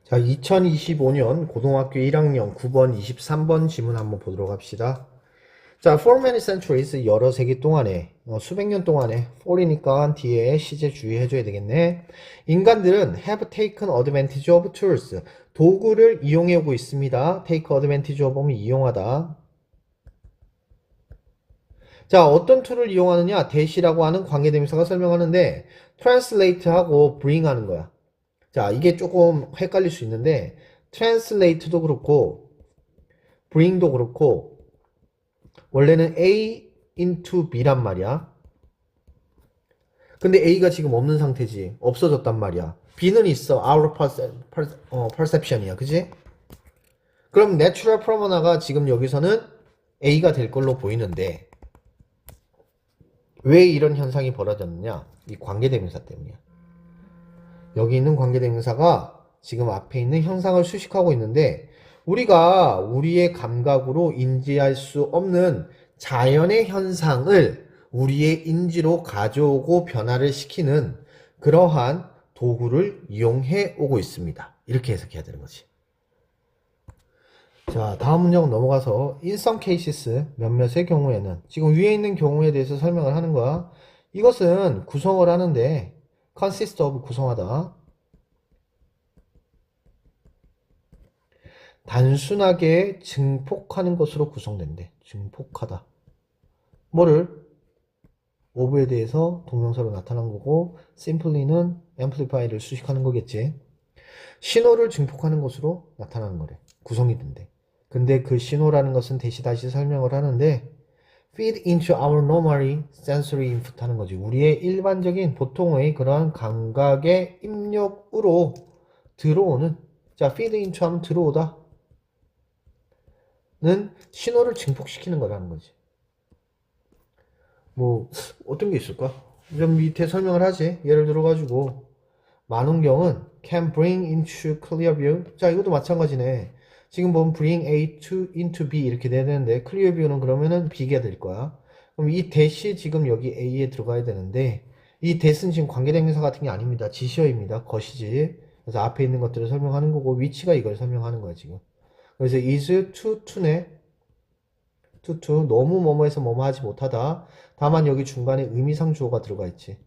자, 2025년 고등학교 1학년 9번, 23번 지문 한번 보도록 합시다. 자, for many centuries, 여러 세기 동안에, 수백 년 동안에, for이니까 뒤에 시제 주의해줘야 되겠네. 인간들은 have taken advantage of tools, 도구를 이용해오고 있습니다. take advantage of 하면 이용하다. 자, 어떤 툴을 이용하느냐? 대시라고 하는 관계대명사가 설명하는데 translate하고 bring 하는 거야. 자, 이게 조금 헷갈릴 수 있는데 translate도 그렇고 bring도 그렇고 원래는 A into B란 말이야. 근데 A가 지금 없는 상태지. 없어졌단 말이야. B는 있어. Our perception이야. 그지? 그럼 natural pronoun가 지금 여기서는 A가 될 걸로 보이는데 왜 이런 현상이 벌어졌느냐? 이 관계대명사 때문이야. 여기 있는 관계대명사가 지금 앞에 있는 현상을 수식하고 있는데 우리가 우리의 감각으로 인지할 수 없는 자연의 현상을 우리의 인지로 가져오고 변화를 시키는 그러한 도구를 이용해 오고 있습니다. 이렇게 해석해야 되는 거지. 자, 다음 문장 넘어가서 in some cases, 몇몇의 경우에는 지금 위에 있는 경우에 대해서 설명을 하는 거야. 이것은 구성을 하는데 consist of 구성하다. 단순하게 증폭하는 것으로 구성된대. 증폭하다. 뭐를? of에 대해서 동명사로 나타난 거고 simply는 amplify를 수식하는 거겠지. 신호를 증폭하는 것으로 나타나는 거래. 구성이 된대. 근데 그 신호라는 것은 다시 설명을 하는데 feed into our normally sensory input 하는 거지. 우리의 일반적인 보통의 그러한 감각의 입력으로 들어오는, 자, feed into 하면 들어오다 는 신호를 증폭시키는 거라는 거지. 뭐 어떤 게 있을까? 좀 밑에 설명을 하지. 예를 들어 가지고 만원경은 can bring into clear view. 자, 이것도 마찬가지네. 지금 보면 bring A to into B 이렇게 돼야 되는데 clear view는 그러면은 B가 될 거야. 그럼 이 that이 지금 여기 A에 들어가야 되는데 이 that은 지금 관계대명사 같은 게 아닙니다. 지시어입니다. 것이지. 그래서 앞에 있는 것들을 설명하는 거고 위치가 이걸 설명하는 거야 지금. 그래서 is to네. to 너무 뭐뭐해서 뭐뭐 하지 못하다. 다만 여기 중간에 의미상 주어가 들어가 있지.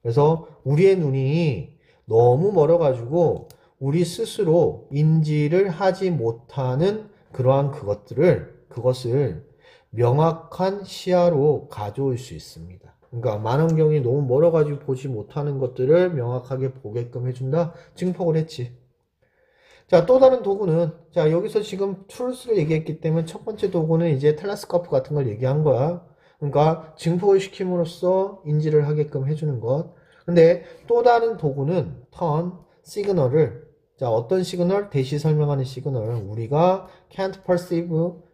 그래서 우리의 눈이 너무 멀어가지고 우리 스스로 인지를 하지 못하는 그러한 그것을 명확한 시야로 가져올 수 있습니다. 그러니까 만원경이 너무 멀어가지고 보지 못하는 것들을 명확하게 보게끔 해준다. 증폭을 했지. 자, 또 다른 도구는, 자, 여기서 지금 툴스를 얘기했기 때문에 첫 번째 도구는 이제 텔레스코프 같은 걸 얘기한 거야. 그러니까 증폭을 시킴으로써 인지를 하게끔 해주는 것. 근데 또 다른 도구는 턴, 시그널을, 자, 어떤 시그널? 대시 설명하는 시그널. 우리가 can't perceive,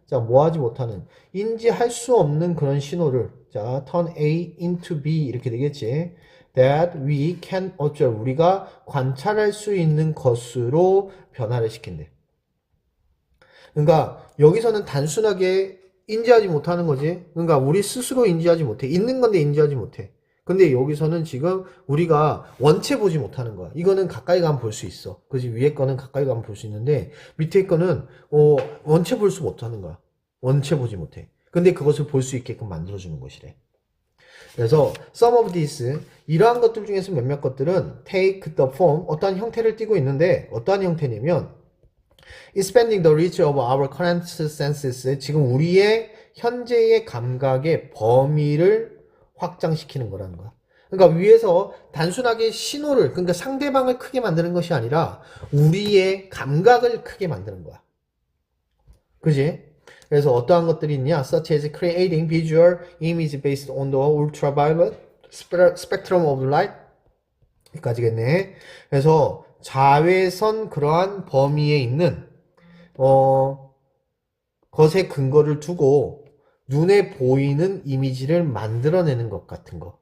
자, 뭐하지 못하는, 인지할 수 없는 그런 신호를, 자, turn A into B 이렇게 되겠지. that we can observe, 우리가 관찰할 수 있는 것으로 변화를 시킨대. 그러니까 여기서는 단순하게 인지하지 못하는 거지. 그러니까 우리 스스로 인지하지 못해. 있는 건데 인지하지 못해. 근데 여기서는 지금 우리가 원체 보지 못하는 거야. 이거는 가까이 가면 볼 수 있어. 그지? 위에 거는 가까이 가면 볼 수 있는데 밑에 거는 원체 볼 수 못하는 거야. 원체 보지 못해. 근데 그것을 볼 수 있게끔 만들어주는 것이래. 그래서 some of these, 이러한 것들 중에서 몇몇 것들은 take the form, 어떠한 형태를 띠고 있는데 어떠한 형태냐면 expanding the reach of our current senses, 지금 우리의 현재의 감각의 범위를 확장시키는 거라는 거야. 그러니까 위에서 단순하게 신호를, 그러니까 상대방을 크게 만드는 것이 아니라 우리의 감각을 크게 만드는 거야. 그지? 그래서 어떠한 것들이 있냐? Such as creating visual image based on the ultraviolet spectrum of light. 여기까지겠네. 그래서 자외선 그러한 범위에 있는 것에 근거를 두고 눈에 보이는 이미지를 만들어내는 것 같은 거.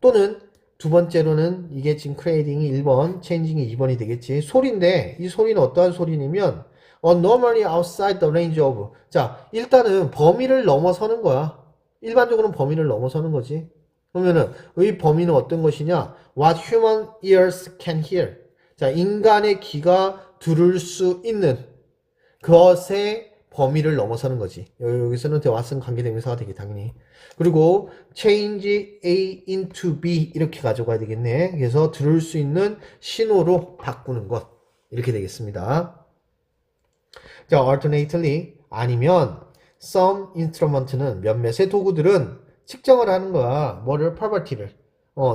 또는 두 번째로는 이게 지금 creating이 1번, changing이 2번이 되겠지. 소리인데 이 소리는 어떠한 소리냐면 normally outside the range of, 자, 일단은 범위를 넘어서는 거야. 일반적으로는 범위를 넘어서는 거지. 그러면은 이 범위는 어떤 것이냐? What human ears can hear. 자, 자, 인간의 귀가 들을 수 있는 것의 범위를 넘어서는 거지. 여기서는 the what은 관계대명사가 되게 당연히. 그리고 change A into B 이렇게 가져가야 되겠네. 그래서 들을 수 있는 신호로 바꾸는 것. 이렇게 되겠습니다. 자, alternately 아니면 some instrument는 몇몇의 도구들은 측정을 하는 거야. 뭐를? property를.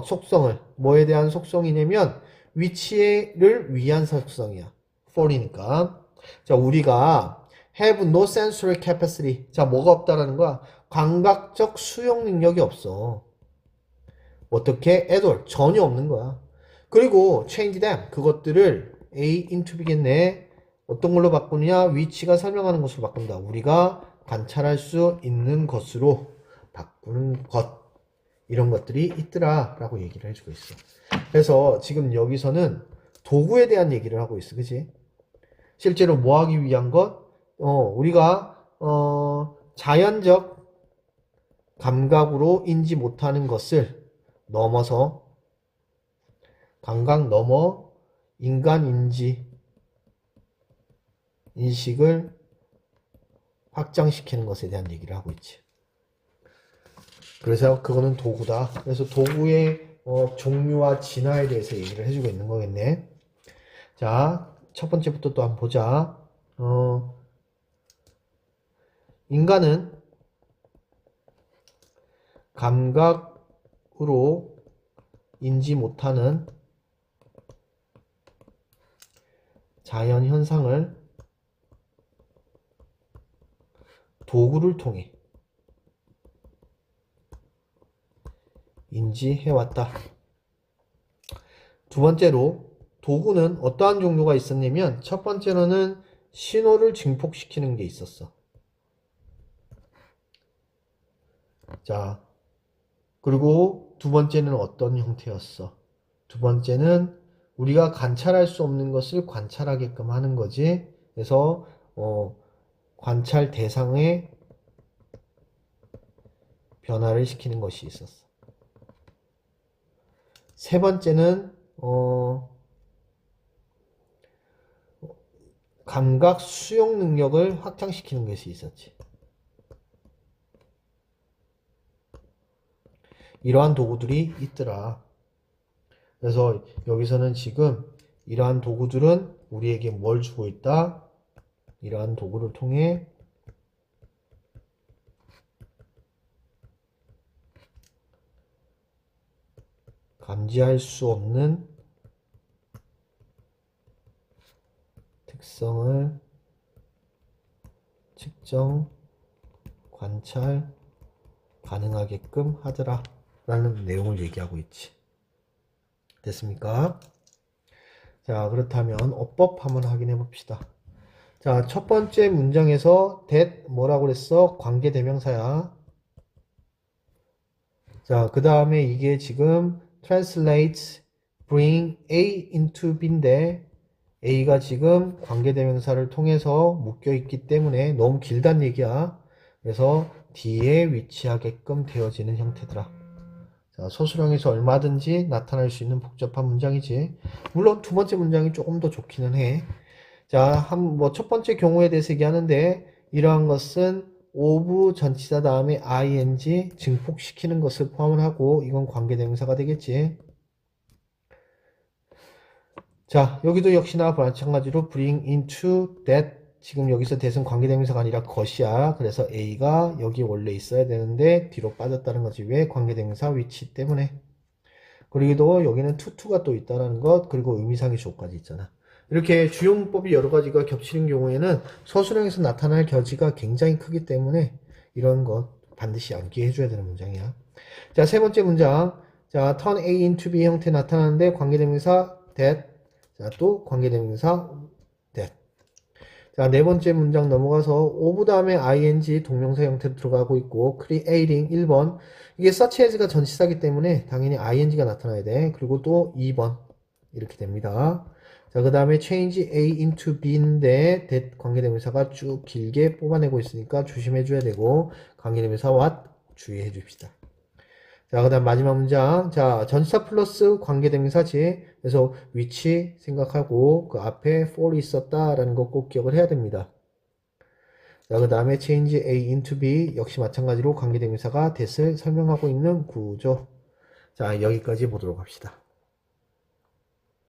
속성을. 뭐에 대한 속성이냐면 위치를 위한 속성이야. for이니까. 자, 우리가 have no sensory capacity. 자, 뭐가 없다라는 거야? 감각적 수용 능력이 없어. 어떻게? at all. 전혀 없는 거야. 그리고 change them. 그것들을 A into B겠네. 어떤 걸로 바꾸느냐? 위치가 설명하는 것으로 바꾼다. 우리가 관찰할 수 있는 것으로 바꾸는 것. 이런 것들이 있더라 라고 얘기를 해주고 있어. 그래서 지금 여기서는 도구에 대한 얘기를 하고 있어. 그치? 실제로 뭐 하기 위한 것? 우리가 자연적 감각으로 인지 못하는 것을 넘어서 감각 넘어 인간 인식을 확장시키는 것에 대한 얘기를 하고 있지. 그래서 그거는 도구다. 그래서 도구의 종류와 진화에 대해서 얘기를 해주고 있는 거겠네. 자, 첫 번째부터 또 한번 보자. 인간은 감각으로 인지 못하는 자연 현상을 도구를 통해 인지해왔다. 두 번째로 도구는 어떠한 종류가 있었냐면 첫 번째로는 신호를 증폭시키는 게 있었어. 자, 그리고 두 번째는 어떤 형태였어? 두 번째는 우리가 관찰할 수 없는 것을 관찰하게끔 하는 거지. 그래서 관찰 대상의 변화를 시키는 것이 있었어. 세 번째는 감각 수용 능력을 확장시키는 것이 있었지. 이러한 도구들이 있더라. 그래서 여기서는 지금 이러한 도구들은 우리에게 뭘 주고 있다? 이러한 도구를 통해 감지할 수 없는 특성을 측정, 관찰 가능하게끔 하더라 라는 내용을 얘기하고 있지. 됐습니까? 자, 그렇다면 어법 한번 확인해 봅시다. 자, 첫 번째 문장에서 that 뭐라고 그랬어? 관계대명사야. 자, 그 다음에 이게 지금 translate bring A into B인데 A가 지금 관계대명사를 통해서 묶여있기 때문에 너무 길단 얘기야. 그래서 D에 위치하게끔 되어지는 형태더라. 자, 서술형에서 얼마든지 나타날 수 있는 복잡한 문장이지. 물론 두 번째 문장이 조금 더 좋기는 해. 자, 첫 번째 경우에 대해서 얘기하는데 이러한 것은 of 전치사 다음에 ing 증폭시키는 것을 포함을 하고 이건 관계대명사가 되겠지. 자, 여기도 역시나 마찬가지로 bring into that 지금 여기서 that은 관계대명사가 아니라 것이야. 그래서 A가 여기 원래 있어야 되는데 뒤로 빠졌다는 거지. 왜? 관계대명사 위치 때문에. 그리고 여기는 투투가 또 있다는 것, 그리고 의미상의 조까지 있잖아. 이렇게 주용법이 여러 가지가 겹치는 경우에는 서술형에서 나타날 겨지가 굉장히 크기 때문에 이런 것 반드시 암기해 줘야 되는 문장이야. 자, 세 번째 문장. 자, turn A into B 형태 나타나는데 관계대명사 that. 자, 또 관계대명사 that. 자, 네 번째 문장 넘어가서 of 다음에 ing 동명사 형태로 들어가고 있고 creating 1번. 이게 such as가 전치사기 때문에 당연히 ing가 나타나야 돼. 그리고 또 2번 이렇게 됩니다. 자, 그 다음에 change A into B인데 that 관계대명사가 쭉 길게 뽑아내고 있으니까 조심해 줘야 되고 관계대명사 what 주의해 줍시다. 자, 그 다음 마지막 문장. 자, 전치사 플러스 관계대명사지. 그래서 위치 생각하고 그 앞에 for이 있었다라는 거 꼭 기억을 해야 됩니다. 자, 그 다음에 change A into B 역시 마찬가지로 관계대명사가 that을 설명하고 있는 구조. 자, 여기까지 보도록 합시다.